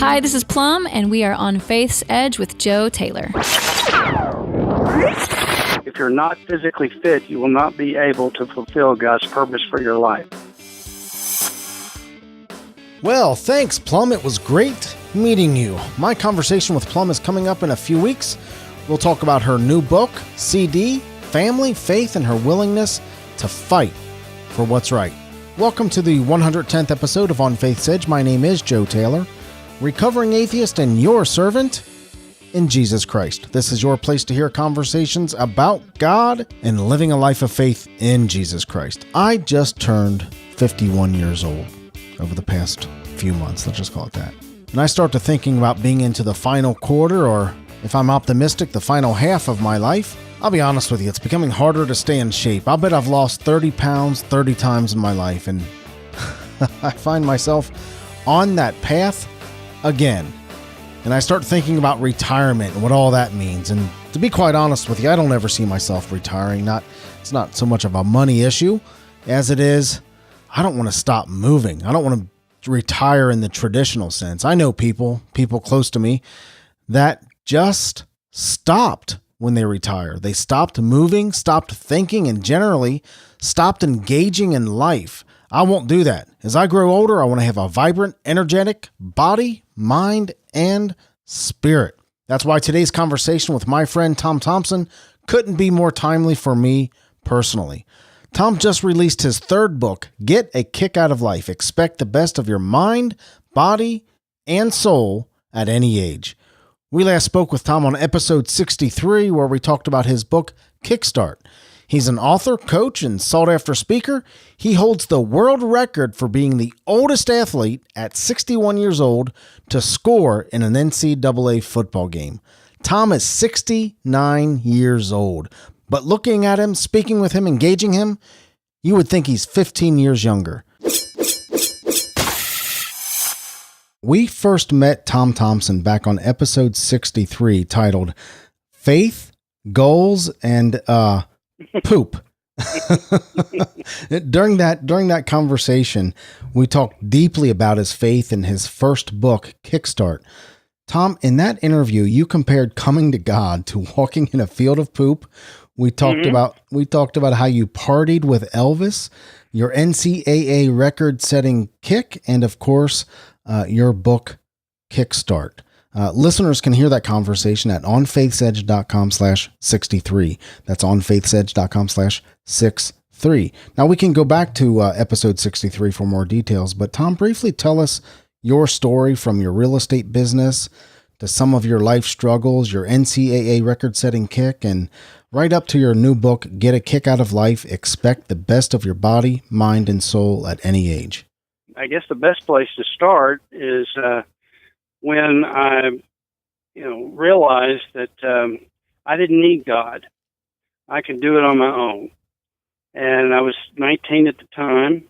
Hi, this is Plum, and we are on Faith's Edge with Joe Taylor. If you're not physically fit, you will not be able to fulfill God's purpose for your life. Well, thanks, Plum. It was great meeting you. My conversation with Plum is coming up in a few weeks. We'll talk about her new book, CD, family, faith, and her willingness to fight for what's right. Welcome to the 110th episode of On Faith's Edge. My name is Joe Taylor, recovering atheist and your servant in Jesus Christ. This is your place to hear conversations about God and living a life of faith in Jesus Christ. I just turned 51 years old over the past few months, let's just call it that. And I start to thinking about being into the final quarter, or if I'm optimistic, the final half of my life. I'll be honest with you, it's becoming harder to stay in shape. I'll bet I've lost 30 pounds 30 times in my life, and I find myself on that path again. And I start thinking about retirement and what all that means. And to be quite honest with you, I don't ever see myself retiring. It's not so much of a money issue as it is, I don't want to stop moving. I don't want to retire in the traditional sense. I know people close to me that just stopped when they retire. They stopped moving, stopped thinking, and generally stopped engaging in life. I won't do that. As I grow older, I want to have a vibrant, energetic body, mind, and spirit. That's why today's conversation with my friend Tom Thompson couldn't be more timely for me personally. Tom just released his third book, Get a Kick Out of Life. Expect the best of your mind, body, and soul at any age. We last spoke with Tom on episode 63, where we talked about his book, Kickstart. He's an author, coach, and sought-after speaker. He holds the world record for being the oldest athlete at 61 years old to score in an NCAA football game. Tom is 69 years old, but looking at him, speaking with him, engaging him, you would think he's 15 years younger. We first met Tom Thompson back on episode 63, titled Faith, Goals, and Poop. During that conversation, we talked deeply about his faith and his first book, Kickstart. Tom, in that interview, you compared coming to God to walking in a field of poop. We talked about how you partied with Elvis, your NCAA record-setting kick, and of course, your book, Kickstart. Listeners can hear that conversation at onfaithsedge.com/63. That's onfaithsedge.com/63. Now we can go back to episode 63 for more details, but Tom, briefly tell us your story from your real estate business to some of your life struggles, your NCAA record-setting kick, and right up to your new book, Get a Kick Out of Life. Expect the best of your body, mind, and soul at any age. I guess the best place to start is when I, realized that I didn't need God. I could do it on my own. And I was 19 at the time.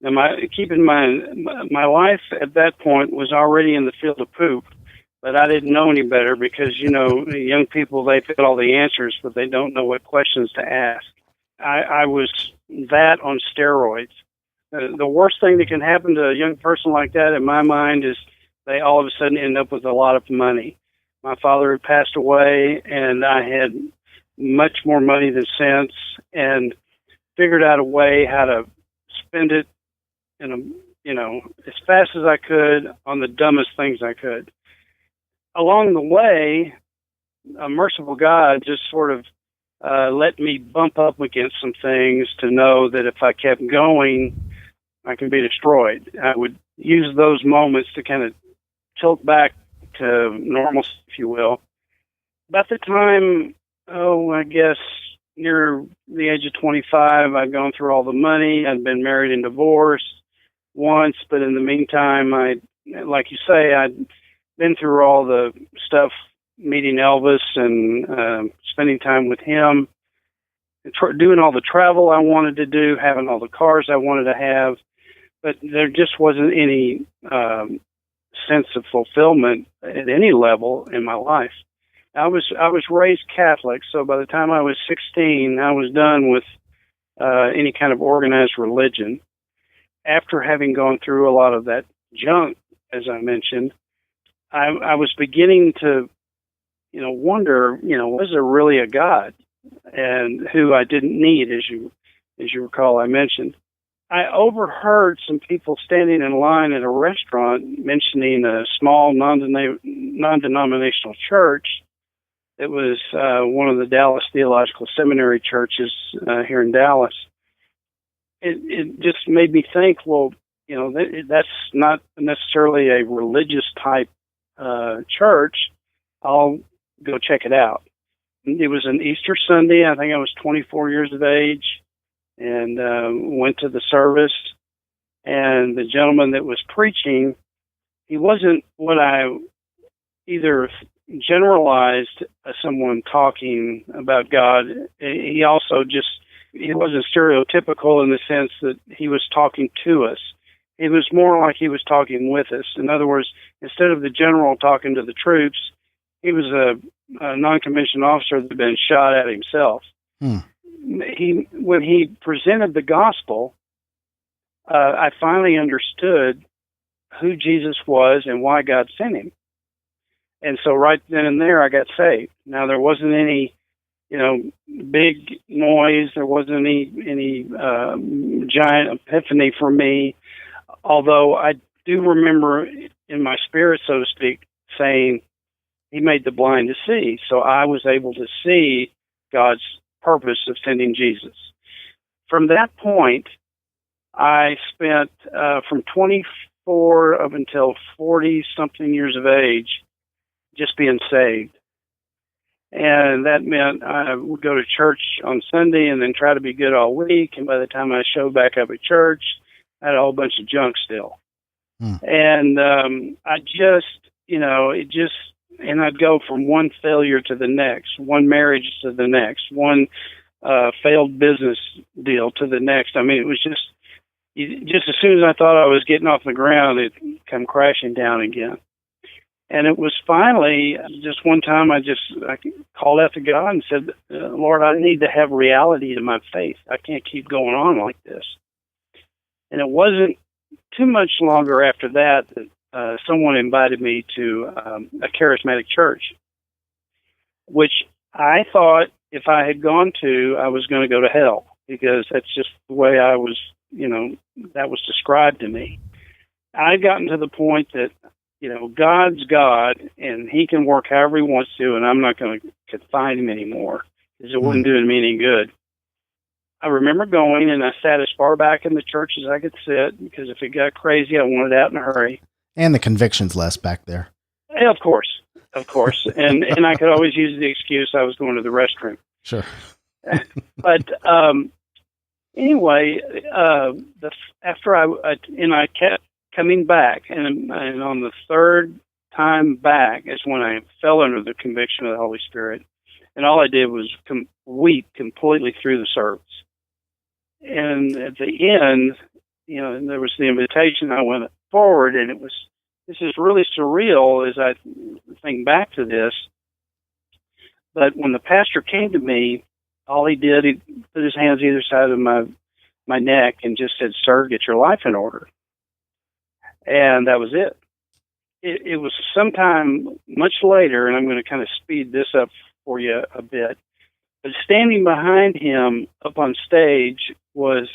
Now, keep in mind, my life at that point was already in the field of poop, but I didn't know any better because, young people, they've got all the answers, but they don't know what questions to ask. I was that on steroids. The worst thing that can happen to a young person like that, in my mind, is they all of a sudden end up with a lot of money. My father had passed away, and I had much more money than sense, and figured out a way how to spend it as fast as I could on the dumbest things I could. Along the way, a merciful God just sort of let me bump up against some things to know that if I kept going, I can be destroyed. I would use those moments to kind of tilt back to normalcy, if you will. About the time, I guess near the age of 25, I'd gone through all the money. I'd been married and divorced once, but in the meantime, like you say, I'd been through all the stuff, meeting Elvis and spending time with him, doing all the travel I wanted to do, having all the cars I wanted to have, but there just wasn't any sense of fulfillment at any level in my life. I was raised Catholic, so by the time I was 16, I was done with any kind of organized religion. After having gone through a lot of that junk, as I mentioned, I was beginning to, wonder, was there really a God, and who I didn't need, as you recall, I mentioned. I overheard some people standing in line at a restaurant mentioning a small non-denominational church. It was one of the Dallas Theological Seminary churches here in Dallas. It just made me think, well, that's not necessarily a religious type church. I'll go check it out. It was an Easter Sunday. I think I was 24 years of age, and went to the service. And the gentleman that was preaching, he wasn't what I either generalized as someone talking about God. He also he wasn't stereotypical in the sense that he was talking to us. It was more like he was talking with us. In other words, instead of the general talking to the troops, he was a non-commissioned officer that had been shot at himself. When he presented the gospel, I finally understood who Jesus was and why God sent him. And so right then and there, I got saved. Now, there wasn't any, big noise. There wasn't any giant epiphany for me. Although I do remember in my spirit, so to speak, saying, he made the blind to see. So I was able to see God's purpose of sending Jesus. From that point, I spent from 24 up until 40-something years of age just being saved. And that meant I would go to church on Sunday and then try to be good all week. And by the time I showed back up at church, I had a whole bunch of junk still. And I just, and I'd go from one failure to the next, one marriage to the next, one failed business deal to the next. I mean, it was just as soon as I thought I was getting off the ground, it come crashing down again. And it was finally just one time I called out to God and said, Lord, I need to have reality to my faith. I can't keep going on like this. And it wasn't too much longer after that someone invited me to a charismatic church, which I thought if I had gone to, I was going to go to hell, because that's just the way I was, that was described to me. I'd gotten to the point that, God's God, and he can work however he wants to, and I'm not going to confine him anymore, because it wasn't doing me any good. I remember going, and I sat as far back in the church as I could sit, because if it got crazy, I wanted out in a hurry. And the conviction's less back there. Yeah, of course. and I could always use the excuse I was going to the restroom. Sure. But anyway, after I kept coming back, and on the third time back is when I fell under the conviction of the Holy Spirit, and all I did was weep completely through the service. And at the end, there was the invitation. I went forward, and this is really surreal as I think back to this. But when the pastor came to me, all he did, he put his hands either side of my neck and just said, "Sir, get your life in order." And that was it. It was sometime much later, and I'm going to kind of speed this up for you a bit. But standing behind him up on stage was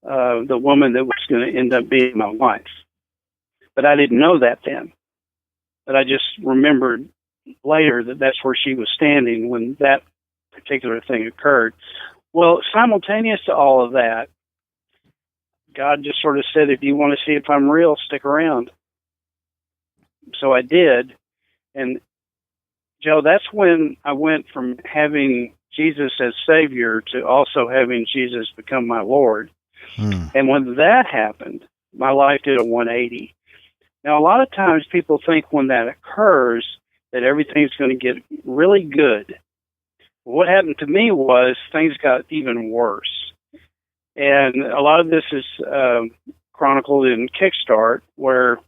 the woman that was going to end up being my wife. But I didn't know that then. But I just remembered later that that's where she was standing when that particular thing occurred. Well, simultaneous to all of that, God just sort of said, if you want to see if I'm real, stick around. So I did. And, Joe, that's when I went from having Jesus as Savior to also having Jesus become my Lord. And when that happened, my life did a 180. Now, a lot of times people think when that occurs that everything's going to get really good. What happened to me was things got even worse. And a lot of this is chronicled in Kickstart, where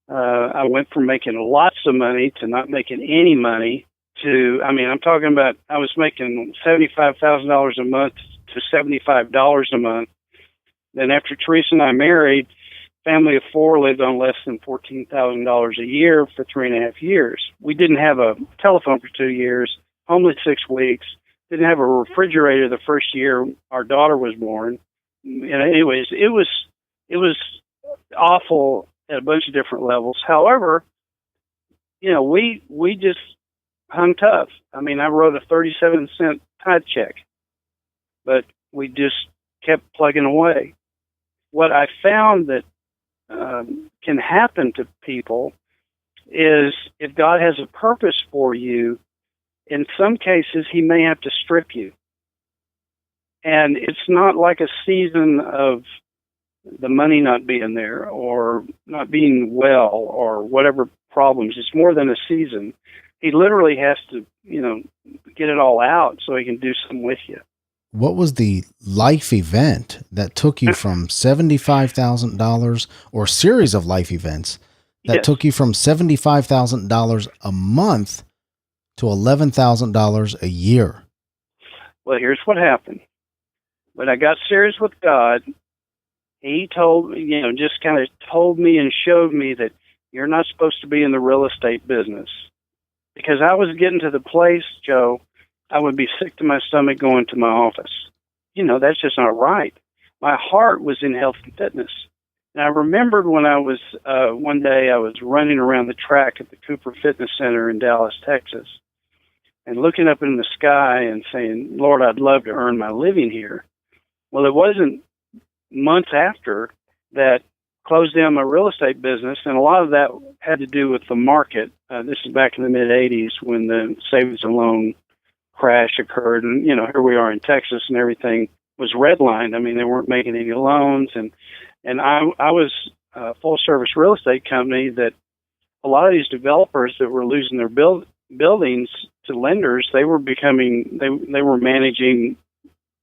I went from making lots of money to not making any money to, I'm talking about, I was making $75,000 a month to $75 a month. Then after Teresa and I married, family of four lived on less than $14,000 a year for 3.5 years. We didn't have a telephone for 2 years, homeless 6 weeks, didn't have a refrigerator the first year our daughter was born. Anyways, it was awful at a bunch of different levels. However, we just hung tough. I mean, I wrote a 37-cent tithe check, but we just kept plugging away. What I found that can happen to people is if God has a purpose for you, in some cases, he may have to strip you. And it's not like a season of the money not being there or not being well or whatever problems. It's more than a season. He literally has to, get it all out so he can do something with you. What was the life event that took you from $75,000 or series of life events that took you from $75,000 a month to $11,000 a year? Well, here's what happened. When I got serious with God, he told me, just kind of told me and showed me that you're not supposed to be in the real estate business. Because I was getting to the place, Joe, I would be sick to my stomach going to my office. That's just not right. My heart was in health and fitness. And I remembered when I was, one day I was running around the track at the Cooper Fitness Center in Dallas, Texas, and looking up in the sky and saying, Lord, I'd love to earn my living here. Well, it wasn't months after that closed down my real estate business, and a lot of that had to do with the market. This is back in the mid-'80s when the savings and loan crash occurred, and here we are in Texas, and everything was redlined. I mean, they weren't making any loans, and I was a full-service real estate company that a lot of these developers that were losing their buildings to lenders, they were managing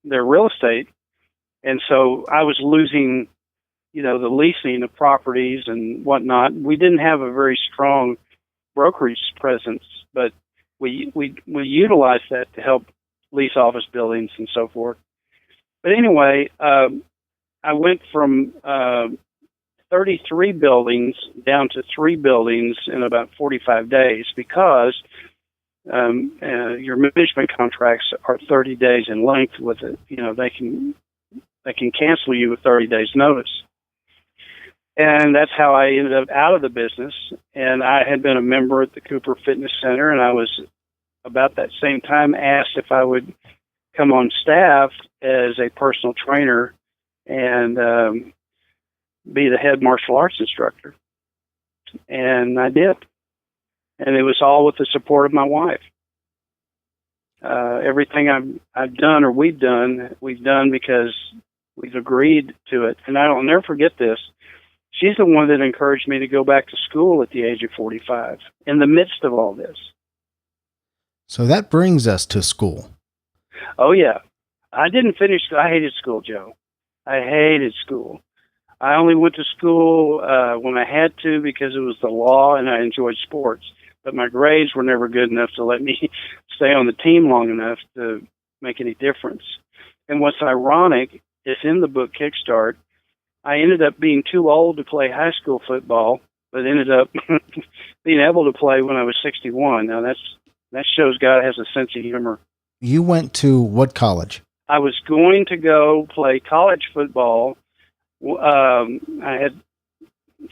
their real estate, and so I was losing, the leasing of properties and whatnot. We didn't have a very strong brokerage presence, but we utilized that to help lease office buildings and so forth. But anyway, I went from 33 buildings down to 3 buildings in about 45 days because your management contracts are 30 days in length with it. They can cancel you with 30 days notice. And that's how I ended up out of the business. And I had been a member at the Cooper Fitness Center, and I was about that same time asked if I would come on staff as a personal trainer and be the head martial arts instructor. And I did. And it was all with the support of my wife. Everything I've done or we've done because we've agreed to it. And I'll never forget this. She's the one that encouraged me to go back to school at the age of 45 in the midst of all this. So that brings us to school. Oh, yeah. I didn't finish. I hated school, Joe. I hated school. I only went to school when I had to because it was the law and I enjoyed sports. But my grades were never good enough to let me stay on the team long enough to make any difference. And what's ironic is in the book Kickstart, I ended up being too old to play high school football, but ended up being able to play when I was 61. Now that shows God has a sense of humor. You went to what college? I was going to go play college football. I had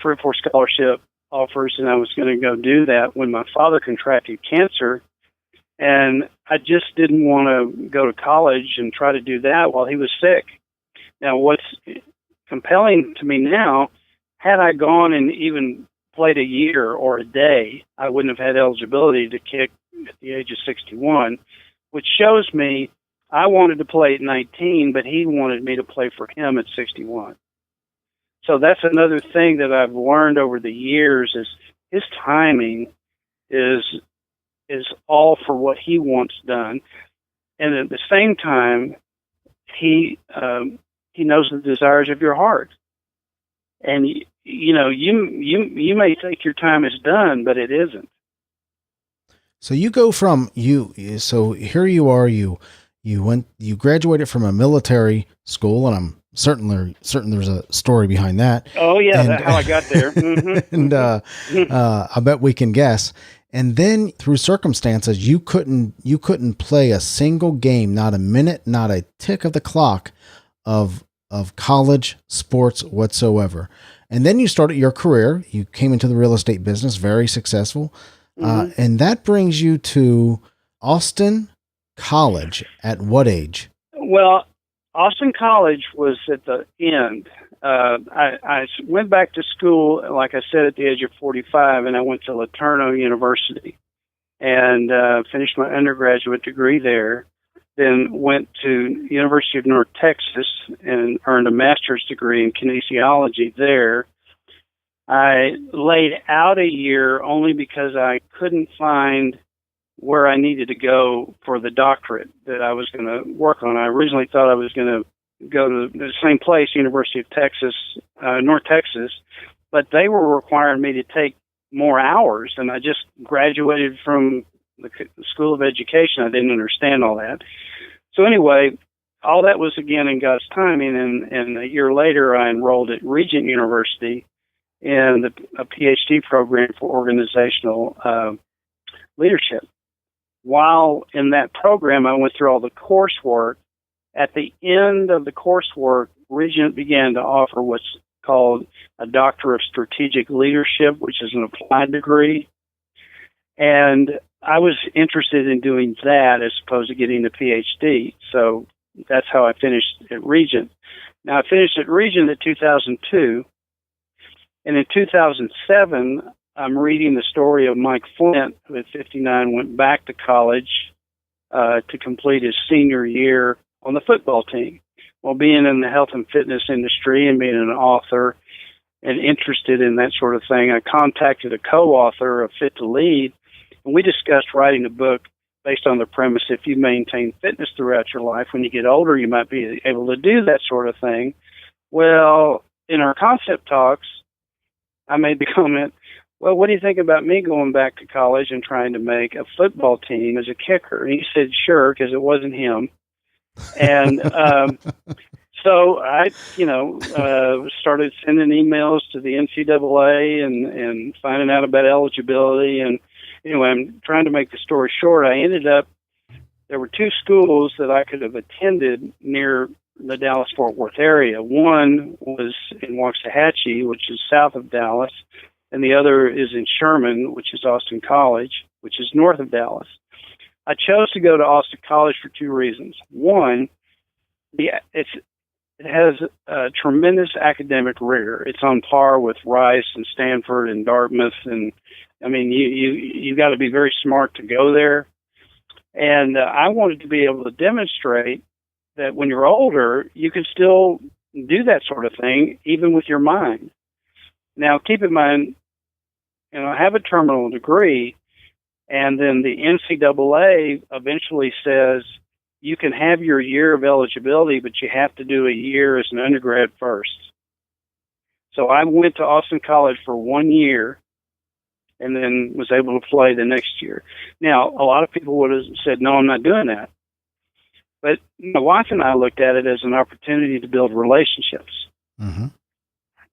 3 or 4 scholarship offers, and I was going to go do that when my father contracted cancer. And I just didn't want to go to college and try to do that while he was sick. Now, what's compelling to me now, had I gone and even played a year or a day, I wouldn't have had eligibility to kick at the age of 61, which shows me I wanted to play at 19, but he wanted me to play for him at 61. So that's another thing that I've learned over the years is his timing is all for what he wants done. And at the same time, he knows the desires of your heart. And you may think your time is done, but it isn't. So you go from so here you are, you graduated from a military school, and I'm Certainly there's a story behind that. Oh yeah, that's how I got there. Mm-hmm. And I bet we can guess. And then through circumstances, you couldn't play a single game, not a minute, not a tick of the clock of college sports whatsoever. And then you started your career. You came into the real estate business, very successful. And that brings you to Austin College at what age? Well, Austin College was at the end. I went back to school, like I said, at the age of 45, and I went to LeTourneau University and finished my undergraduate degree there. Then went to University of North Texas and earned a master's degree in kinesiology there. I laid out a year only because I couldn't find where I needed to go for the doctorate that I was going to work on. I originally thought I was going to go to the same place, University of Texas, North Texas, but they were requiring me to take more hours, and I just graduated from the School of Education. I didn't understand all that. So anyway, all that was again in God's timing, and a year later I enrolled at Regent University in a PhD program for organizational leadership. While in that program, I went through all the coursework. At the end of the coursework, Regent began to offer what's called a Doctor of Strategic Leadership, which is an applied degree. And I was interested in doing that as opposed to getting a PhD. So that's how I finished at Regent. Now, I finished at Regent in 2002. And in 2007, I'm reading the story of Mike Flint, who at 59 went back to college to complete his senior year on the football team. Well, being in the health and fitness industry and being an author and interested in that sort of thing, I contacted a co-author of Fit to Lead, and we discussed writing a book based on the premise if you maintain fitness throughout your life, when you get older, you might be able to do that sort of thing. Well, in our concept talks, I made the comment, well, what do you think about me going back to college and trying to make a football team as a kicker? And he said, sure, because it wasn't him. And so I, started sending emails to the NCAA and finding out about eligibility. And anyway, I'm trying to make the story short. I ended up, there were two schools that I could have attended near the Dallas-Fort Worth area. One was in Waxahachie, which is south of Dallas, and the other is in Sherman, which is Austin College, which is north of Dallas. I chose to go to Austin College for two reasons. One, it has a tremendous academic rigor. It's on par with Rice and Stanford and Dartmouth, and I mean, you got to be very smart to go there. And I wanted to be able to demonstrate that when you're older, you can still do that sort of thing, even with your mind. Now, keep in mind, I have a terminal degree, and then the NCAA eventually says you can have your year of eligibility, but you have to do a year as an undergrad first. So I went to Austin College for 1 year and then was able to play the next year. Now, a lot of people would have said, no, I'm not doing that. But my wife and I looked at it as an opportunity to build relationships. Mm-hmm.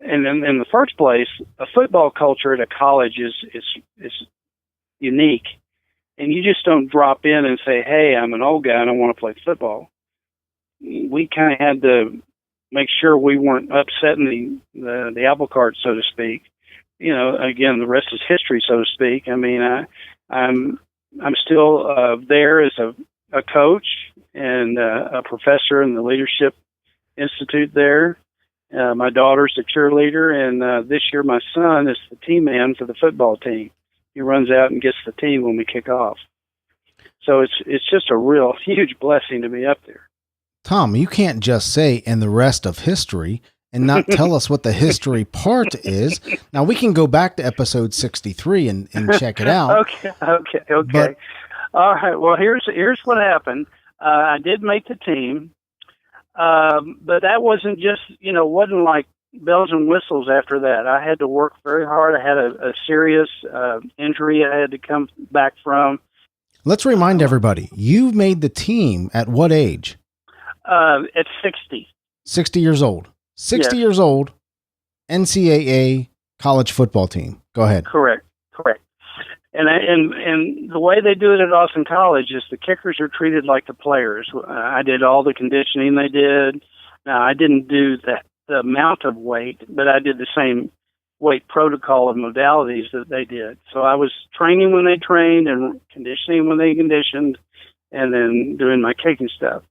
And then in the first place, a football culture at a college is unique. And you just don't drop in and say, hey, I'm an old guy and I want to play football. We kind of had to make sure we weren't upsetting the apple cart, so to speak. Again, the rest is history, so to speak. I mean, I'm still there as a coach and a professor in the Leadership Institute there. My daughter's a cheerleader, and this year my son is the team man for the football team. He runs out and gets the team when we kick off. So it's just a real huge blessing to be up there. Tom, you can't just say "and the rest of history" and not tell us what the history part is. Now, we can go back to episode 63 and check it out. Okay. But, all right. Well, here's what happened. I did make the team, but that wasn't just, wasn't like bells and whistles after that. I had to work very hard. I had a serious injury I had to come back from. Let's remind everybody, you made the team at what age? At 60. 60 years old. 60 Yes. years old, NCAA college football team. Go ahead. Correct. And the way they do it at Austin College is the kickers are treated like the players. I did all the conditioning they did. Now, I didn't do the amount of weight, but I did the same weight protocol and modalities that they did. So I was training when they trained and conditioning when they conditioned, and then doing my kicking stuff.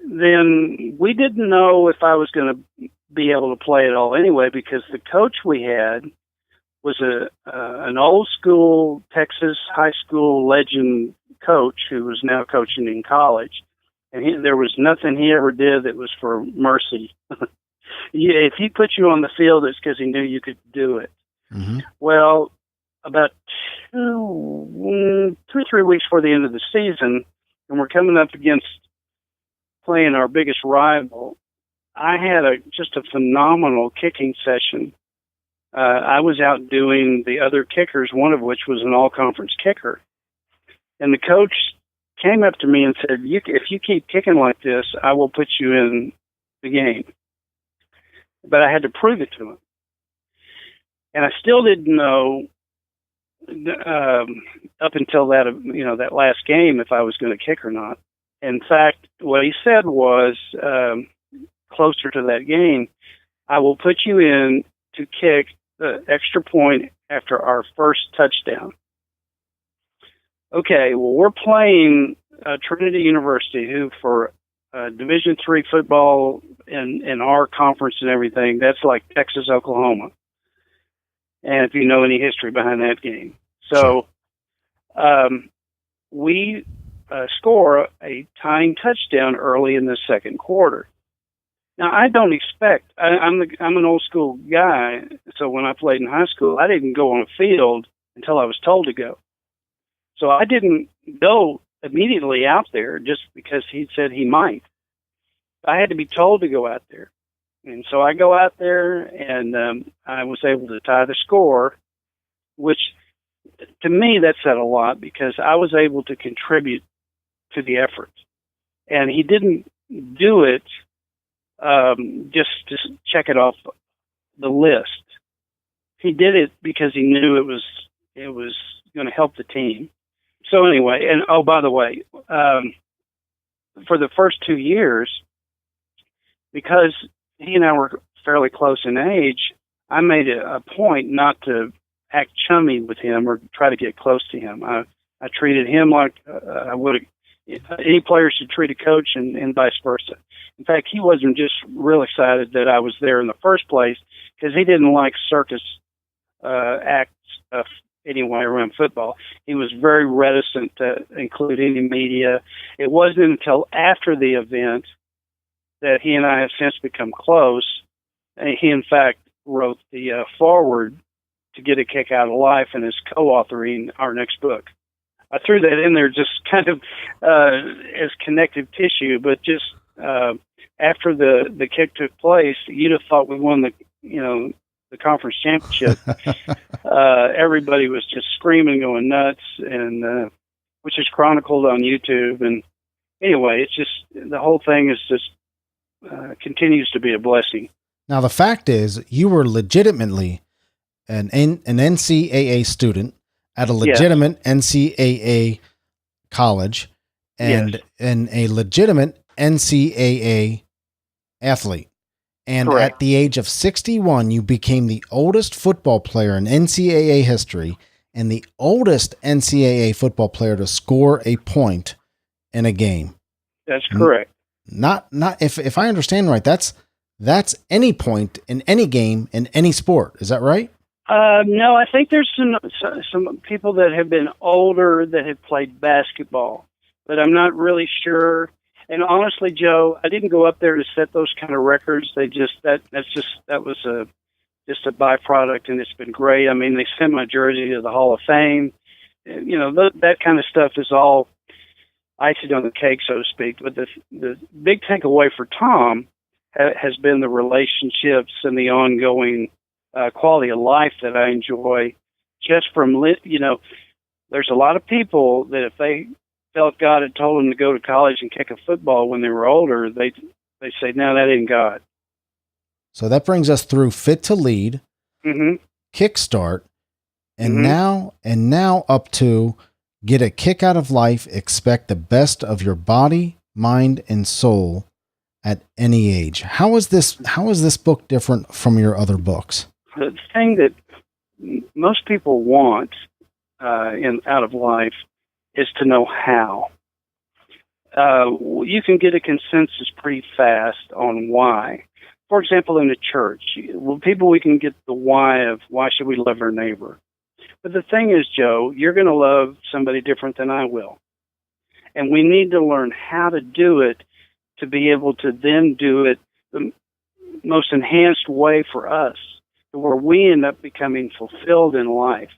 Then we didn't know if I was going to be able to play at all anyway, because the coach we had was an old school Texas high school legend coach who was now coaching in college. And there was nothing he ever did that was for mercy. If he put you on the field, it's because he knew you could do it. Mm-hmm. Well, about 2 or 3 weeks before the end of the season, and we're coming up against playing our biggest rival, I had just a phenomenal kicking session. I was outdoing the other kickers, one of which was an all-conference kicker. And the coach came up to me and said, if you keep kicking like this, I will put you in the game. But I had to prove it to him. And I still didn't know up until that last game if I was going to kick or not. In fact, what he said was, closer to that game, I will put you in to kick the extra point after our first touchdown. Okay, well, we're playing Trinity University, who for Division III football in our conference and everything, that's like Texas, Oklahoma. And if you know any history behind that game. So we score a tying touchdown early in the second quarter. Now, I don't expect, I'm an old school guy, so when I played in high school, I didn't go on a field until I was told to go. So I didn't go immediately out there just because he said he might. I had to be told to go out there. And so I go out there, and I was able to tie the score, which to me that said a lot because I was able to contribute to the effort. And he didn't do it just to check it off the list. He did it because he knew it was going to help the team. So anyway, and oh, by the way, for the first 2 years, because he and I were fairly close in age, I made a point not to act chummy with him or try to get close to him. I treated him like I would any player should treat a coach, and vice versa. In fact, he wasn't just real excited that I was there in the first place because he didn't like circus act stuff anyway around football. He was very reticent to include any media. It wasn't until after the event that he and I have since become close. And he, in fact, wrote the foreword to Get a Kick Out of Life and is co-authoring our next book. I threw that in there just kind of as connective tissue, but just after the kick took place, you'd have thought we won the conference championship. Everybody was just screaming, going nuts, and which is chronicled on YouTube. And anyway, it's just the whole thing is just continues to be a blessing. Now, the fact is, you were legitimately an NCAA student at a legitimate NCAA college and a legitimate NCAA athlete. And Correct. At the age of 61, you became the oldest football player in NCAA history and the oldest NCAA football player to score a point in a game. That's correct. Not if I understand right, that's any point in any game in any sport. Is that right? No, I think there's some people that have been older that have played basketball, but I'm not really sure. And honestly, Joe, I didn't go up there to set those kind of records. That was just a byproduct, and it's been great. I mean, they sent my jersey to the Hall of Fame. That kind of stuff is all icing on the cake, so to speak. But the big takeaway for Tom has been the relationships and the ongoing quality of life that I enjoy just from, there's a lot of people that if they felt God had told them to go to college and kick a football when they were older, they they say, no, that ain't God. So that brings us through Fit to Lead, Mm-hmm. Kickstart, and Mm-hmm. now up to Get a Kick Out of Life, Expect the Best of Your Body, Mind, and Soul at Any Age. How is this book different from your other books? The thing that most people want out of life is to know how. You can get a consensus pretty fast on why. For example, in the church, we can get the why of why should we love our neighbor. But the thing is, Joe, you're going to love somebody different than I will. And we need to learn how to do it to be able to then do it the most enhanced way for us, where we end up becoming fulfilled in life.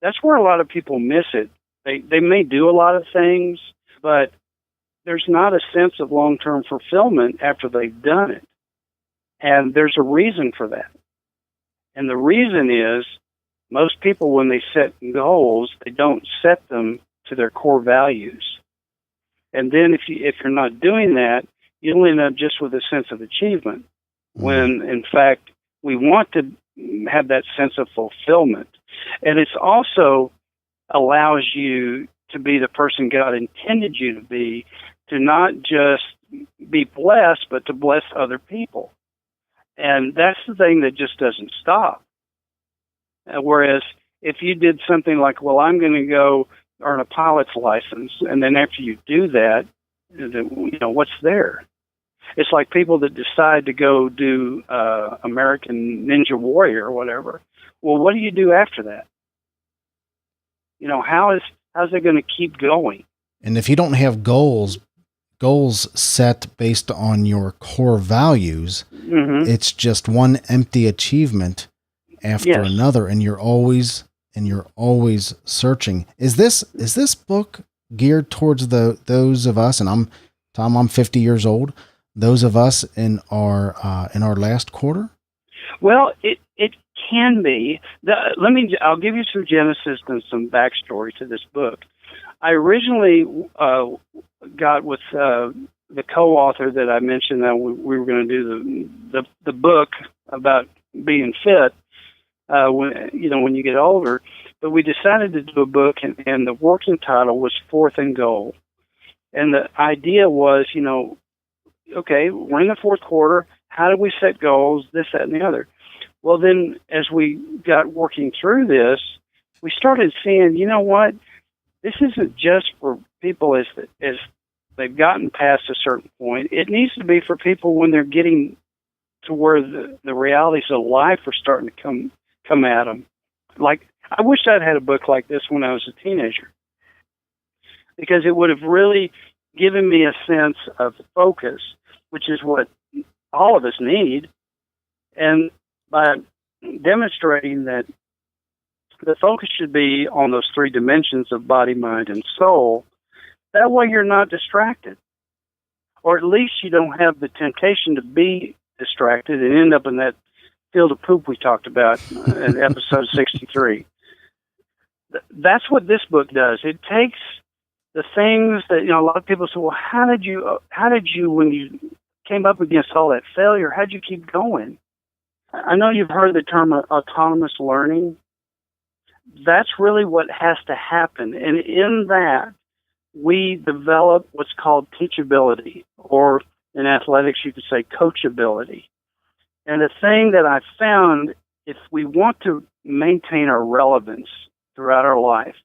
That's where a lot of people miss it. They may do a lot of things, but there's not a sense of long-term fulfillment after they've done it. And there's a reason for that. And the reason is most people, when they set goals, they don't set them to their core values. And then if you're not doing that, you'll end up just with a sense of achievement, when, in fact, we want to have that sense of fulfillment. And it's also allows you to be the person God intended you to be, to not just be blessed, but to bless other people. And that's the thing that just doesn't stop. Whereas if you did something like, well, I'm going to go earn a pilot's license, and then after you do that, what's there? It's like people that decide to go do American Ninja Warrior or whatever. Well, what do you do after that? How's it going to keep going? And if you don't have goals set based on your core values, mm-hmm. It's just one empty achievement after another, and you're always searching. Is this book geared towards those of us, and I'm 50 years old, those of us in our last quarter? Well, it can be. I'll give you some genesis and some backstory to this book. I originally got with the co-author that I mentioned that we were going to do the book about being fit when you get older. But we decided to do a book, and the working title was Fourth and Goal. And the idea was, okay, we're in the fourth quarter. How do we set goals? This, that, and the other. Well, then, as we got working through this, we started seeing, you know what? This isn't just for people as they've gotten past a certain point. It needs to be for people when they're getting to where the realities of life are starting to come at them. Like, I wish I'd had a book like this when I was a teenager, because it would have really given me a sense of focus, which is what all of us need. And by demonstrating that the focus should be on those three dimensions of body, mind, and soul, that way you're not distracted. Or at least you don't have the temptation to be distracted and end up in that field of poop we talked about in episode 63. That's what this book does. It takes the things that, a lot of people say, well, how did you, when you came up against all that failure, how'd you keep going? I know you've heard the term autonomous learning. That's really what has to happen. And in that, we develop what's called teachability, or in athletics, you could say coachability. And the thing that I found, if we want to maintain our relevance throughout our life,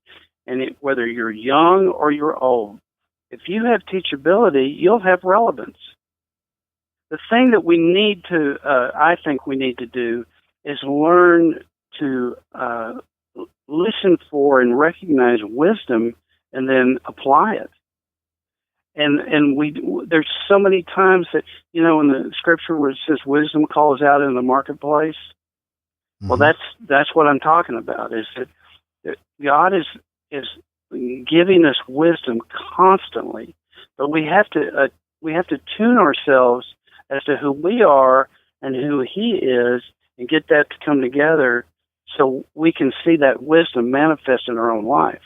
and whether you're young or you're old, if you have teachability, you'll have relevance. The thing that we need to, I think we need to do, is learn to listen for and recognize wisdom and then apply it. And there's so many times that, in the scripture where it says wisdom calls out in the marketplace. Mm-hmm. Well, that's what I'm talking about, is that God is giving us wisdom constantly, but we have to tune ourselves as to who we are and who He is, and get that to come together so we can see that wisdom manifest in our own life.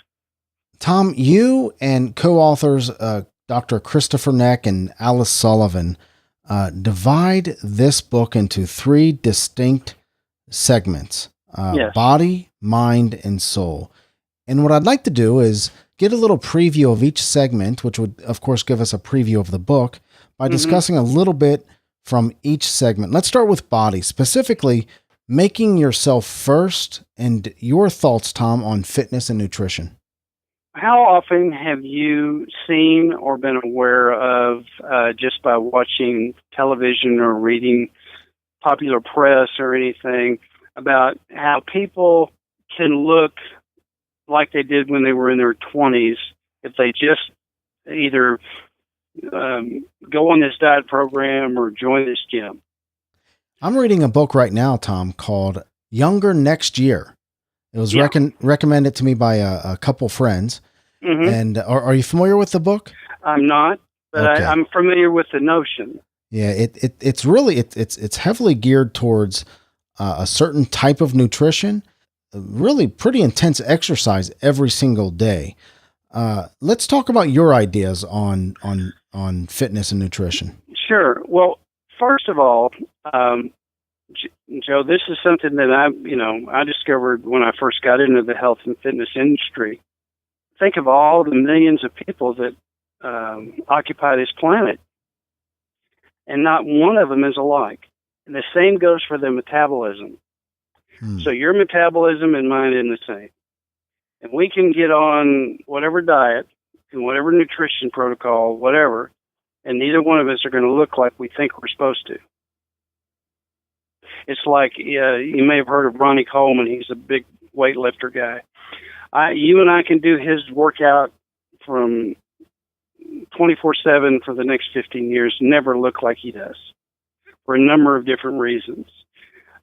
Tom, you and co-authors Dr. Christopher Neck and Alice Sullivan divide this book into three distinct segments: Yes. body, mind, and soul. And what I'd like to do is get a little preview of each segment, which would, of course, give us a preview of the book by discussing a little bit from each segment. Let's start with body, specifically making yourself first, and your thoughts, Tom, on fitness and nutrition. How often have you seen or been aware of, just by watching television or reading popular press or anything, about how people can look like they did when they were in their 20s if they just either go on this diet program or join this gym? I'm reading a book right now, Tom, called Younger Next Year. It was recommended to me by a couple friends. Mm-hmm. And are you familiar with the book? I'm not, but Okay. I'm familiar with the notion. Yeah, it's really it's heavily geared towards a certain type of nutrition, really pretty intense exercise every single day. Let's talk about your ideas on fitness and nutrition. Sure. Well, first of all, Joe, this is something that I discovered when I first got into the health and fitness industry. Think of all the millions of people that occupy this planet, and not one of them is alike. And the same goes for the metabolism. So your metabolism and mine isn't the same. And we can get on whatever diet and whatever nutrition protocol, whatever, and neither one of us are going to look like we think we're supposed to. It's like, you may have heard of Ronnie Coleman. He's a big weightlifter guy. You and I can do his workout from 24/7 for the next 15 years, never look like he does, for a number of different reasons.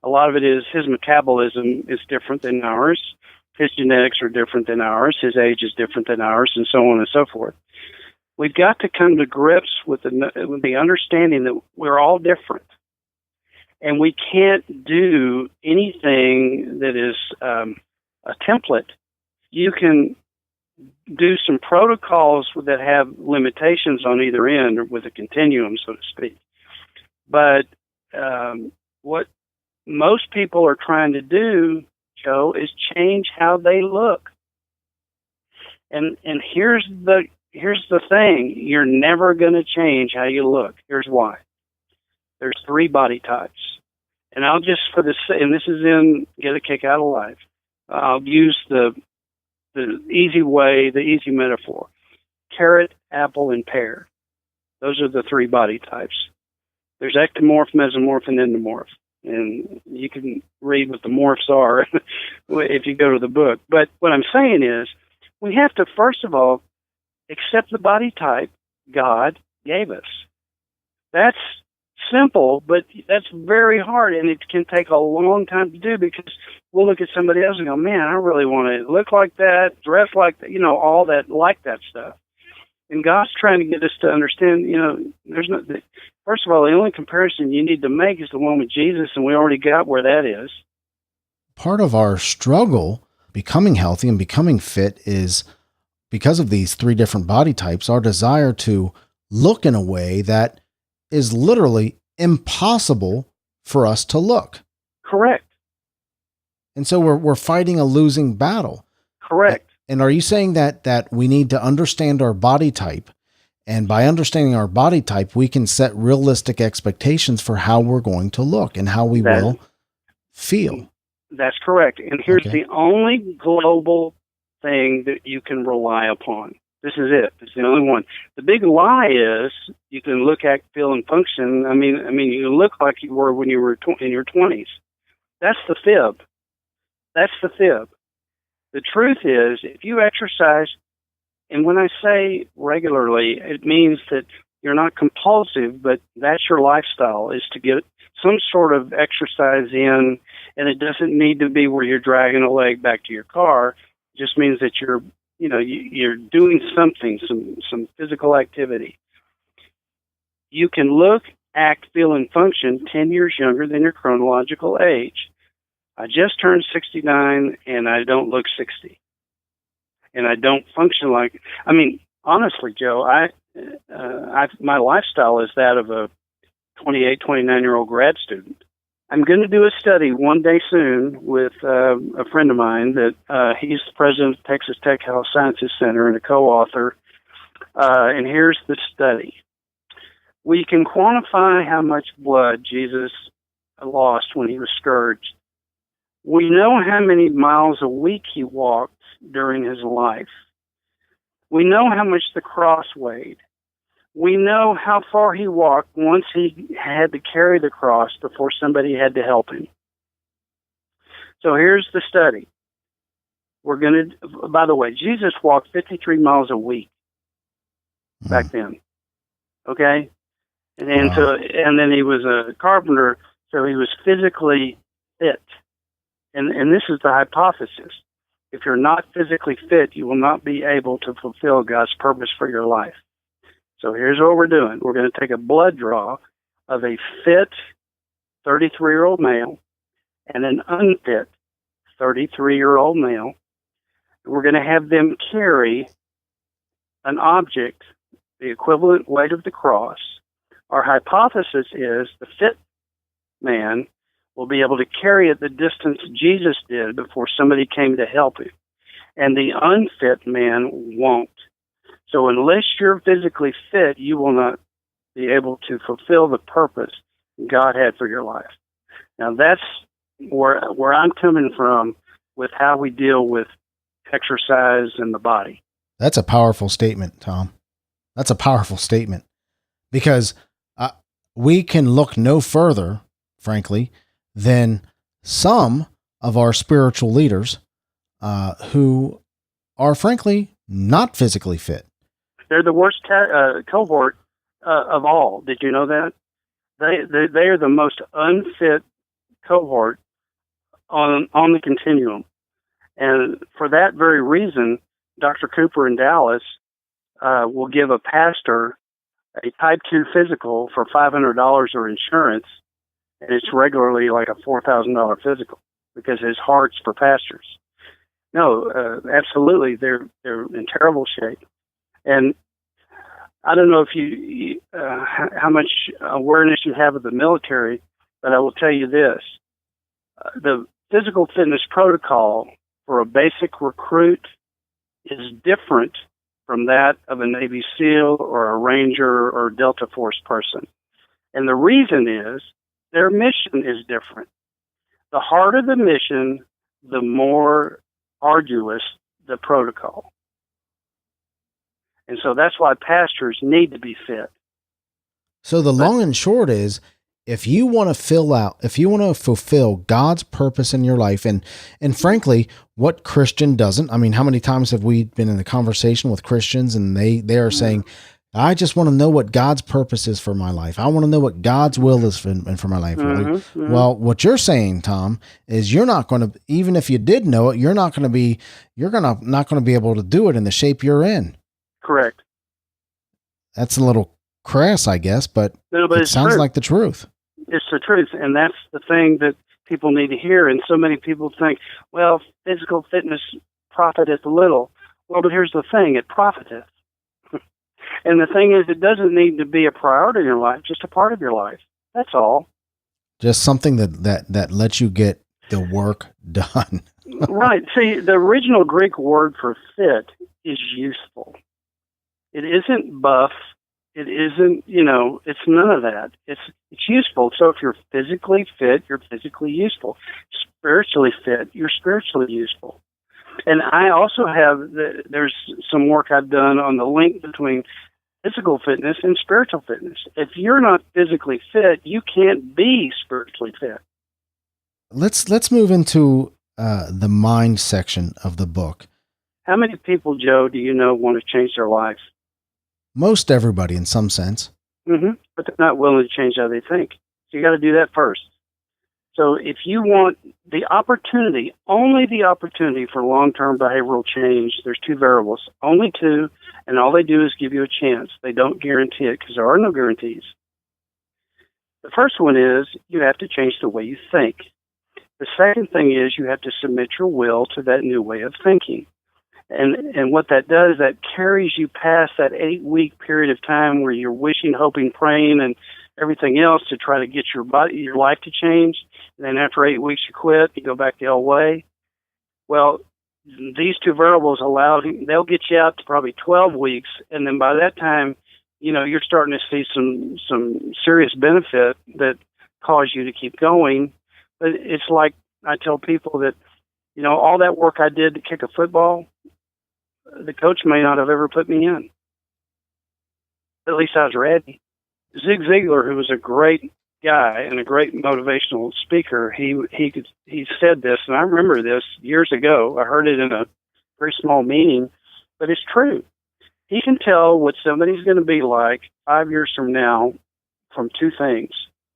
A lot of it is his metabolism is different than ours. His genetics are different than ours. His age is different than ours, and so on and so forth. We've got to come to grips with the understanding that we're all different. And we can't do anything that is a template. You can do some protocols that have limitations on either end, or with a continuum, so to speak. But what most people are trying to do, Joe, is change how they look. And here's the thing: you're never going to change how you look. Here's why. There's 3 body types, and I'll just and this is in Get a Kick Out of Life. I'll use the easy way, the easy metaphor: carrot, apple, and pear. Those are the 3 body types. There's ectomorph, mesomorph, and endomorph. And you can read what the morphs are if you go to the book. But what I'm saying is, we have to, first of all, accept the body type God gave us. That's simple, but that's very hard, and it can take a long time to do, because we'll look at somebody else and go, man, I really want to look like that, dress like that, all that, like that stuff. And God's trying to get us to understand, first of all, the only comparison you need to make is the one with Jesus, and we already got where that is. Part of our struggle becoming healthy and becoming fit is, because of these 3 different body types, our desire to look in a way that is literally impossible for us to look. Correct. And so we're fighting a losing battle. Correct. And are you saying that we need to understand our body type, and by understanding our body type, we can set realistic expectations for how we're going to look and how we will feel? That's correct. And here's the only global thing that you can rely upon. This is it. It's the only one. The big lie is you can look, act, feel, and function. I mean, you look like you were when you were in your 20s. That's the fib. That's the fib. The truth is, if you exercise, and when I say regularly, it means that you're not compulsive, but that's your lifestyle, is to get some sort of exercise in, and it doesn't need to be where you're dragging a leg back to your car. It just means that you're doing something, some physical activity. You can look, act, feel, and function 10 years younger than your chronological age. I just turned 69, and I don't look 60. And I don't function like... honestly, Joe, my lifestyle is that of a 28, 29-year-old grad student. I'm going to do a study one day soon with a friend of mine that he's the president of Texas Tech Health Sciences Center and a co-author. And here's the study. We can quantify how much blood Jesus lost when he was scourged. We know how many miles a week he walked during his life. We know how much the cross weighed. We know how far he walked once he had to carry the cross before somebody had to help him. So here's the study. By the way, Jesus walked 53 miles a week back then. Okay? And then he was a carpenter, so he was physically fit. And this is the hypothesis. If you're not physically fit, you will not be able to fulfill God's purpose for your life. So here's what we're doing. We're going to take a blood draw of a fit 33-year-old male and an unfit 33-year-old male. We're going to have them carry an object, the equivalent weight of the cross. Our hypothesis is the fit man will be able to carry it the distance Jesus did before somebody came to help him. And the unfit man won't. So unless you're physically fit, you will not be able to fulfill the purpose God had for your life. Now that's where I'm coming from with how we deal with exercise and the body. That's a powerful statement, Tom. That's a powerful statement because we can look no further, frankly, than some of our spiritual leaders who are, frankly, not physically fit. They're the worst cohort of all. Did you know that? They are the most unfit cohort on the continuum. And for that very reason, Dr. Cooper in Dallas will give a pastor a type 2 physical for $500 or insurance, and it's regularly like a $4,000 physical because his heart's for pastors. No, absolutely, they're in terrible shape. And I don't know if you how much awareness you have of the military, but I will tell you this. The physical fitness protocol for a basic recruit is different from that of a Navy SEAL or a Ranger or Delta Force person. And the reason is their mission is different. The harder the mission, the more arduous the protocol. And so that's why pastors need to be fit. So the long and short is, if you want to fulfill God's purpose in your life, and frankly, what Christian doesn't? I mean, how many times have we been in a conversation with Christians and they are saying, I just want to know what God's purpose is for my life. I want to know what God's will is for my life. Well, what you're saying, Tom, is you're not going to, even if you did know it, you're not going to be able to do it in the shape you're in. Correct. That's a little crass, I guess, but it sounds like the truth. It's the truth, and that's the thing that people need to hear. And so many people think, well, physical fitness profiteth little. Well, but here's the thing, it profiteth. And the thing is, it doesn't need to be a priority in your life, just a part of your life. That's all. Just something that lets you get the work done. Right. See, the original Greek word for fit is useful. It isn't buff. It isn't, it's none of that. It's useful. So if you're physically fit, you're physically useful. Spiritually fit, you're spiritually useful. And I also there's some work I've done on the link between physical fitness and spiritual fitness. If you're not physically fit, you can't be spiritually fit. Let's move into the mind section of the book. How many people, Joe, do you know want to change their life? Most everybody in some sense. Mm-hmm. But they're not willing to change how they think. So you got to do that first. So if you want the opportunity, only the opportunity for long-term behavioral change, there's two variables, only two, and all they do is give you a chance. They don't guarantee it because there are no guarantees. The first one is you have to change the way you think. The second thing is you have to submit your will to that new way of thinking. And what that does, that carries you past that 8-week period of time where you're wishing, hoping, praying, and everything else to try to get your life to change. And then after 8 weeks, you quit, you go back the old way. Well, these two variables they'll get you out to probably 12 weeks. And then by that time, you're starting to see some serious benefit that cause you to keep going. But it's like I tell people that, all that work I did to kick a football, the coach may not have ever put me in. At least I was ready. Zig Ziglar, who was a great guy and a great motivational speaker, he said this, and I remember this years ago. I heard it in a very small meeting, but it's true. He can tell what somebody's going to be like 5 years from now from two things: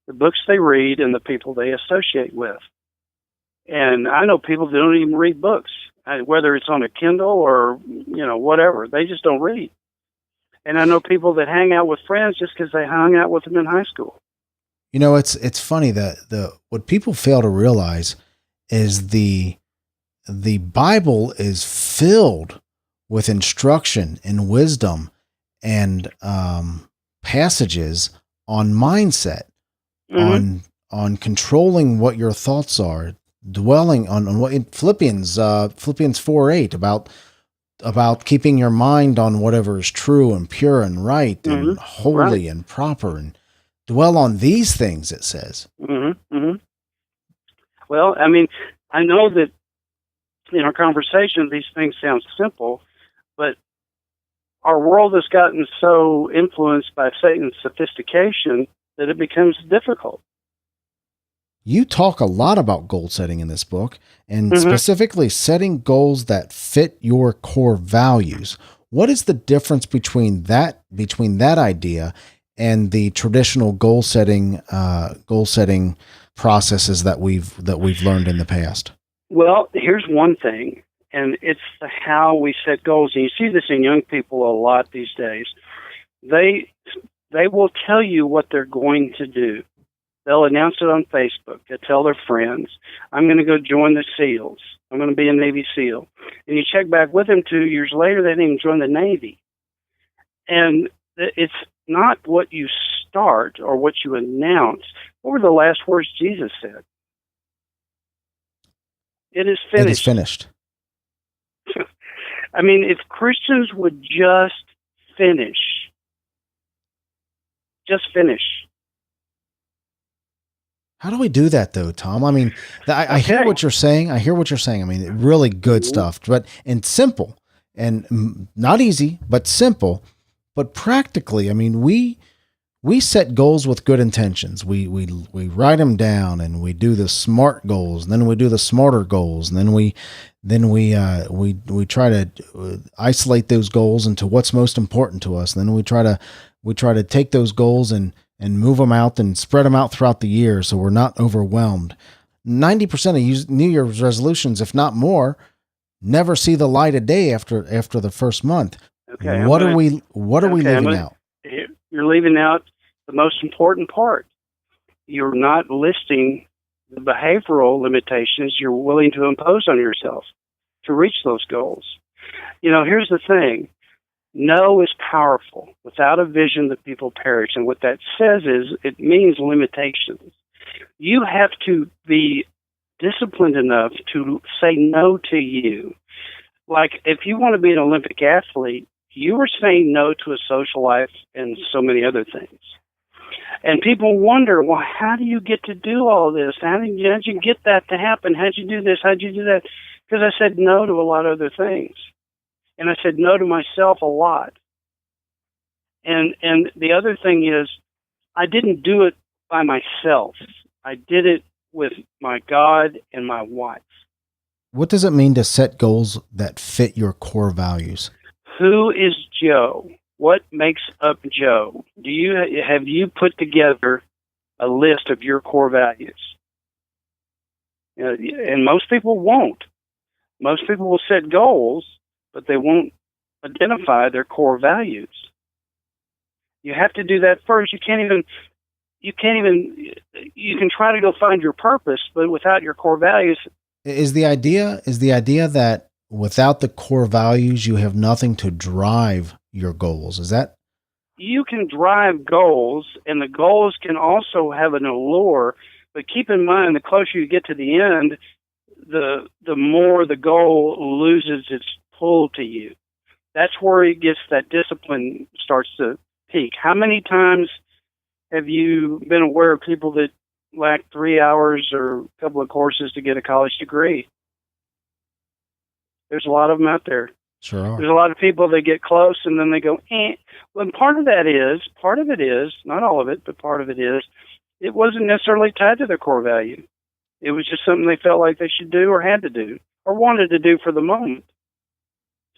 the books they read and the people they associate with. And I know people that don't even read books, whether it's on a Kindle or, whatever. They just don't read. And I know people that hang out with friends just because they hung out with them in high school. It's funny that what people fail to realize is the Bible is filled with instruction and wisdom and passages on mindset, on controlling what your thoughts are, dwelling on what in Philippians 4:8 about keeping your mind on whatever is true and pure and right and holy and proper, and dwell on these things, it says. Well, I mean, I know that in our conversation, these things sound simple, but our world has gotten so influenced by Satan's sophistication that it becomes difficult. You talk a lot about goal setting in this book, and specifically setting goals that fit your core values. What is the difference between that idea and the traditional goal setting processes that we've learned in the past? Well, here's one thing, and it's how we set goals. And you see this in young people a lot these days. They will tell you what they're going to do. They'll announce it on Facebook. They'll tell their friends, I'm going to go join the SEALs. I'm going to be a Navy SEAL. And you check back with them 2 years later, they didn't even join the Navy. And it's not what you start or what you announce. What were the last words Jesus said? It is finished. It is finished. I mean, if Christians would just finish. How do we do that, though, Tom? I mean, I hear what you're saying. I mean, really good stuff, and simple, and not easy, but simple, but practically. I mean, we set goals with good intentions. We write them down, and we do the SMART goals, and then we do the smarter goals, and then we try to isolate those goals into what's most important to us. And then we try to take those goals and move them out and spread them out throughout the year so we're not overwhelmed. 90% of New Year's resolutions, if not more, never see the light of day after the first month. Okay. What are we leaving out? You're leaving out the most important part. You're not listing the behavioral limitations you're willing to impose on yourself to reach those goals. Here's the thing. No is powerful. Without a vision, the people perish. And what that says is it means limitations. You have to be disciplined enough to say no to you. Like, if you want to be an Olympic athlete, you are saying no to a social life and so many other things. And people wonder, well, how do you get to do all this? How did you get that to happen? How'd you do this? How'd you do that? Because I said no to a lot of other things. And I said no to myself a lot. And the other thing is, I didn't do it by myself. I did it with my God and my wife. What does it mean to set goals that fit your core values? Who is Joe? What makes up Joe? Have you put together a list of your core values? And most people won't. Most people will set goals, but they won't identify their core values. You have to do that first. You can try to go find your purpose, but without your core values. Is the idea that without the core values, you have nothing to drive your goals? Is that you can drive goals, and the goals can also have an allure. But keep in mind, the closer you get to the end, the more the goal loses its pull to you. That's where it gets, that discipline starts to peak. How many times have you been aware of people that lack 3 hours or a couple of courses to get a college degree? There's a lot of them out there. Sure are. There's a lot of people that get close and then they go, eh. Well, and part of it is, not all of it, but part of it is, it wasn't necessarily tied to their core value. It was just something they felt like they should do or had to do or wanted to do for the moment.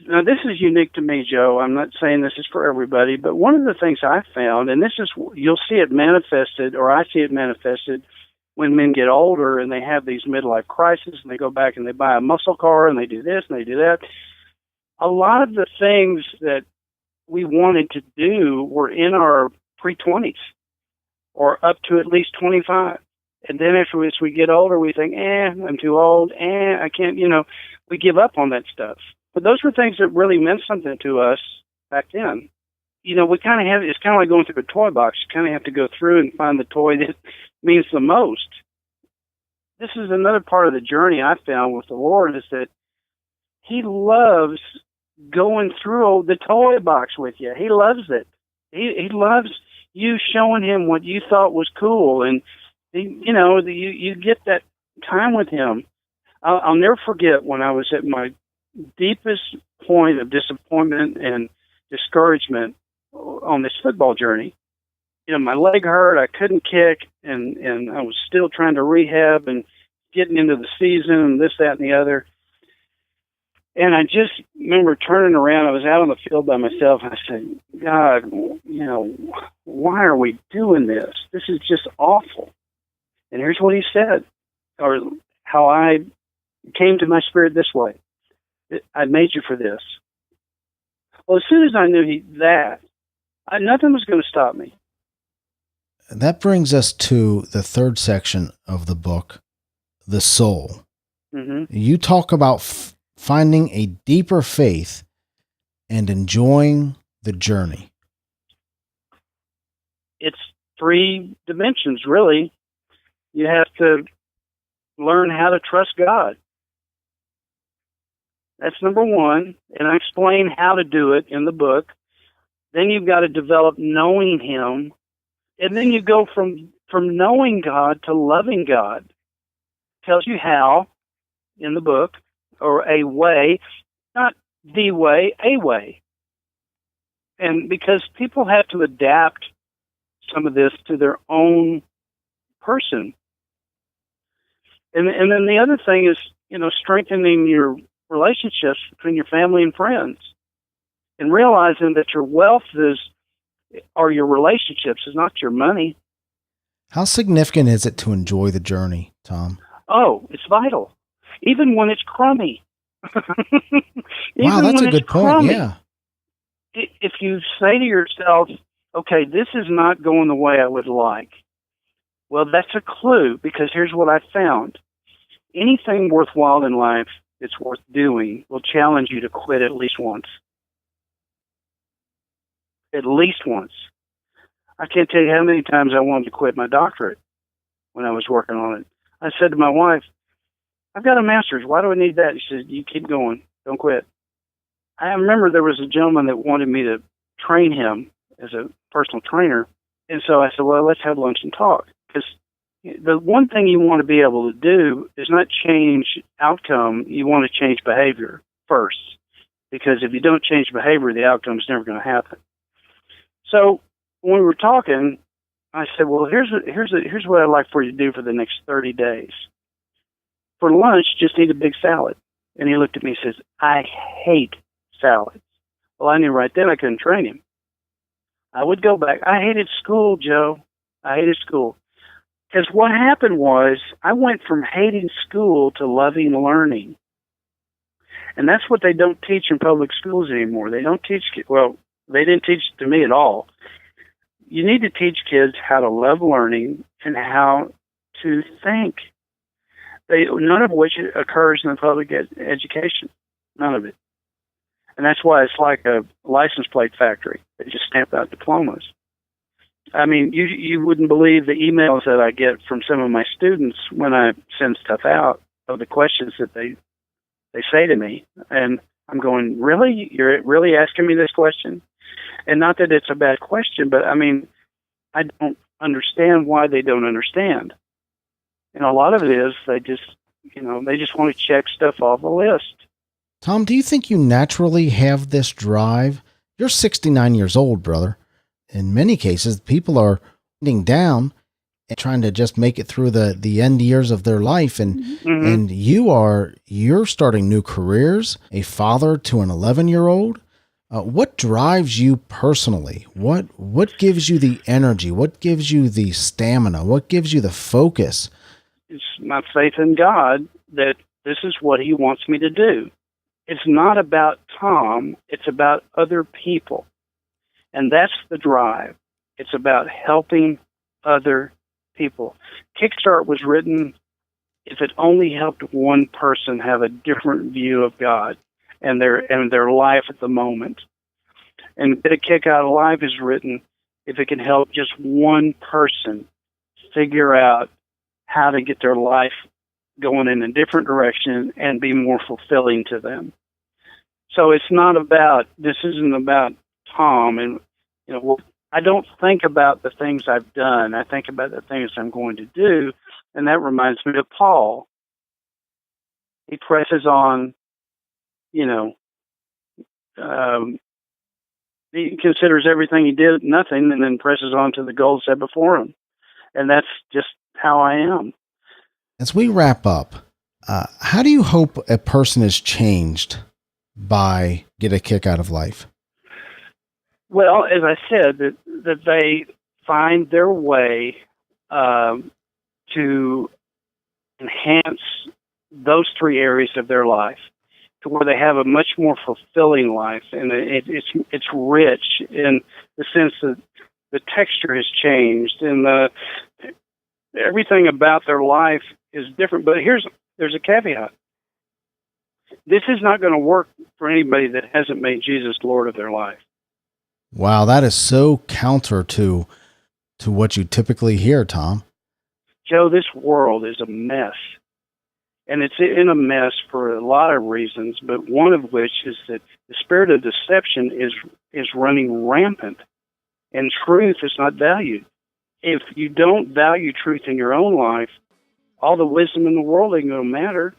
Now, this is unique to me, Joe. I'm not saying this is for everybody, but one of the things I found, and this is, you'll see it manifested, or I see it manifested, when men get older and they have these midlife crises and they go back and they buy a muscle car and they do this and they do that. A lot of the things that we wanted to do were in our pre-20s or up to at least 25. And then as we get older, we think, I'm too old. I can't, we give up on that stuff. But those were things that really meant something to us back then. We kind of have, it's kind of like going through a toy box. You kind of have to go through and find the toy that means the most. This is another part of the journey I found with the Lord, is that He loves going through the toy box with you. He loves it. He loves you showing Him what you thought was cool, and you get that time with Him. I'll never forget when I was at my deepest point of disappointment and discouragement on this football journey. My leg hurt, I couldn't kick, and I was still trying to rehab and getting into the season and this, that, and the other. And I just remember turning around. I was out on the field by myself, and I said, God, why are we doing this? This is just awful. And here's what He said, or how I came to my spirit this way. I made you for this. Well, as soon as I knew nothing was going to stop me. That brings us to the third section of the book, the soul. Mm-hmm. You talk about finding a deeper faith and enjoying the journey. It's 3 dimensions, really. You have to learn how to trust God. That's number 1, and I explain how to do it in the book. Then you've got to develop knowing Him, and then you go from knowing God to loving God. Tells you how in the book, or a way, not the way, a way. And because people have to adapt some of this to their own person. And then the other thing is, strengthening your relationships between your family and friends, and realizing that your wealth are your relationships, is not your money. How significant is it to enjoy the journey, Tom? Oh, it's vital. Even when it's crummy. Wow, that's a good point. Yeah. If you say to yourself, okay, this is not going the way I would like, well, that's a clue, because here's what I found. Anything worthwhile in life that's worth doing will challenge you to quit at least once. At least once. I can't tell you how many times I wanted to quit my doctorate when I was working on it. I said to my wife, I've got a master's. Why do I need that? She said, you keep going. Don't quit. I remember there was a gentleman that wanted me to train him as a personal trainer. And so I said, well, let's have lunch and talk. Because the one thing you want to be able to do is not change outcome. You want to change behavior first. Because if you don't change behavior, the outcome is never going to happen. So when we were talking, I said, well, here's what I'd like for you to do for the next 30 days. For lunch, just eat a big salad. And he looked at me and says, I hate salads. Well, I knew right then I couldn't train him. I would go back. I hated school, Joe. I hated school. Because what happened was I went from hating school to loving learning. And that's what they don't teach in public schools anymore. They don't teach, well, they didn't teach it to me at all. You need to teach kids how to love learning and how to think. None of which occurs in the public education. None of it. And that's why it's like a license plate factory. They just stamp out diplomas. I mean, you wouldn't believe the emails that I get from some of my students when I send stuff out of the questions that they say to me. And I'm going, really? You're really asking me this question? And not that it's a bad question, but I mean, I don't understand why they don't understand. And a lot of it is they just want to check stuff off the list. Tom, do you think you naturally have this drive? You're 69 years old, brother. In many cases, people are sitting down and trying to just make it through the end years of their life. And Mm-hmm. and you're starting new careers, a father to an 11-year-old. What drives you personally? What gives you the energy? What gives you the stamina? What gives you the focus? It's my faith in God that this is what he wants me to do. It's not about Tom. It's about other people. And that's the drive. It's about helping other people. Kickstart was written if it only helped one person have a different view of God and their life at the moment. And Get a Kick Out of Life is written if it can help just one person figure out how to get their life going in a different direction and be more fulfilling to them. So this isn't about Tom. And, I don't think about the things I've done. I think about the things I'm going to do. And that reminds me of Paul. He presses on, he considers everything he did nothing and then presses on to the goal set before him. And that's just how I am. As we wrap up, how do you hope a person is changed by Get a Kick Out of Life? Well, as I said, that they find their way to enhance those three areas of their life to where they have a much more fulfilling life, and it's rich in the sense that the texture has changed and everything about their life is different. But there's a caveat. This is not going to work for anybody that hasn't made Jesus Lord of their life. Wow, that is so counter to what you typically hear, Tom. Joe, this world is a mess. And it's in a mess for a lot of reasons, but one of which is that the spirit of deception is running rampant, and truth is not valued. If you don't value truth in your own life, all the wisdom in the world ain't going to matter.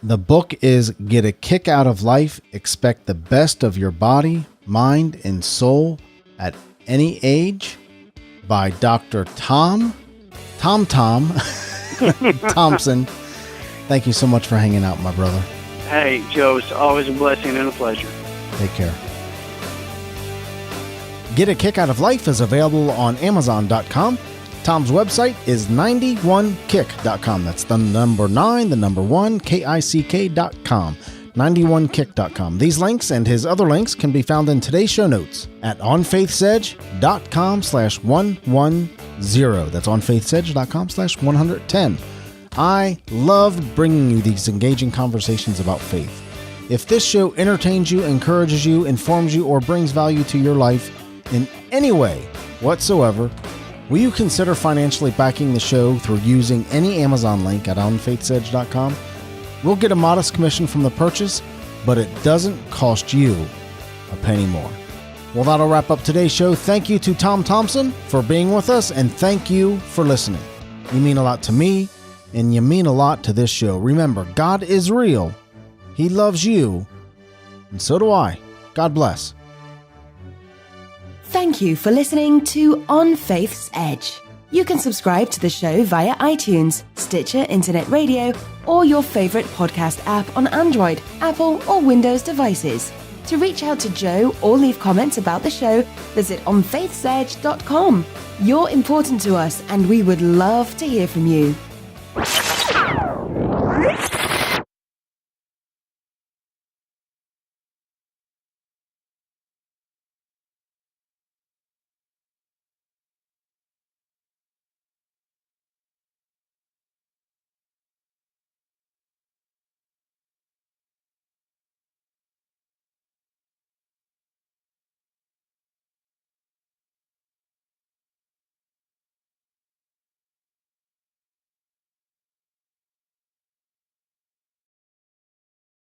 The book is Get a Kick Out of Life. Expect the best of your body, mind, and soul at any age, by Dr. Tom Thompson. Thank you so much for hanging out, my brother. Hey, Joe, it's always a blessing and a pleasure. Take care. Get a Kick Out of Life is available on Amazon.com. Tom's website is 91kick.com. That's the number 9, the number 1, KICK.com. 91kick.com. These links and his other links can be found in today's show notes at onfaithsedge.com/110. That's onfaithsedge.com/110. I love bringing you these engaging conversations about faith. If this show entertains you, encourages you, informs you, or brings value to your life in any way whatsoever, will you consider financially backing the show through using any Amazon link at onfaithsedge.com? We'll get a modest commission from the purchase, but it doesn't cost you a penny more. Well, that'll wrap up today's show. Thank you to Tom Thompson for being with us, and thank you for listening. You mean a lot to me, and you mean a lot to this show. Remember, God is real. He loves you, and so do I. God bless. Thank you for listening to On Faith's Edge. You can subscribe to the show via iTunes, Stitcher Internet Radio, or your favorite podcast app on Android, Apple, or Windows devices. To reach out to Joe or leave comments about the show, visit onfaithsedge.com. You're important to us, and we would love to hear from you.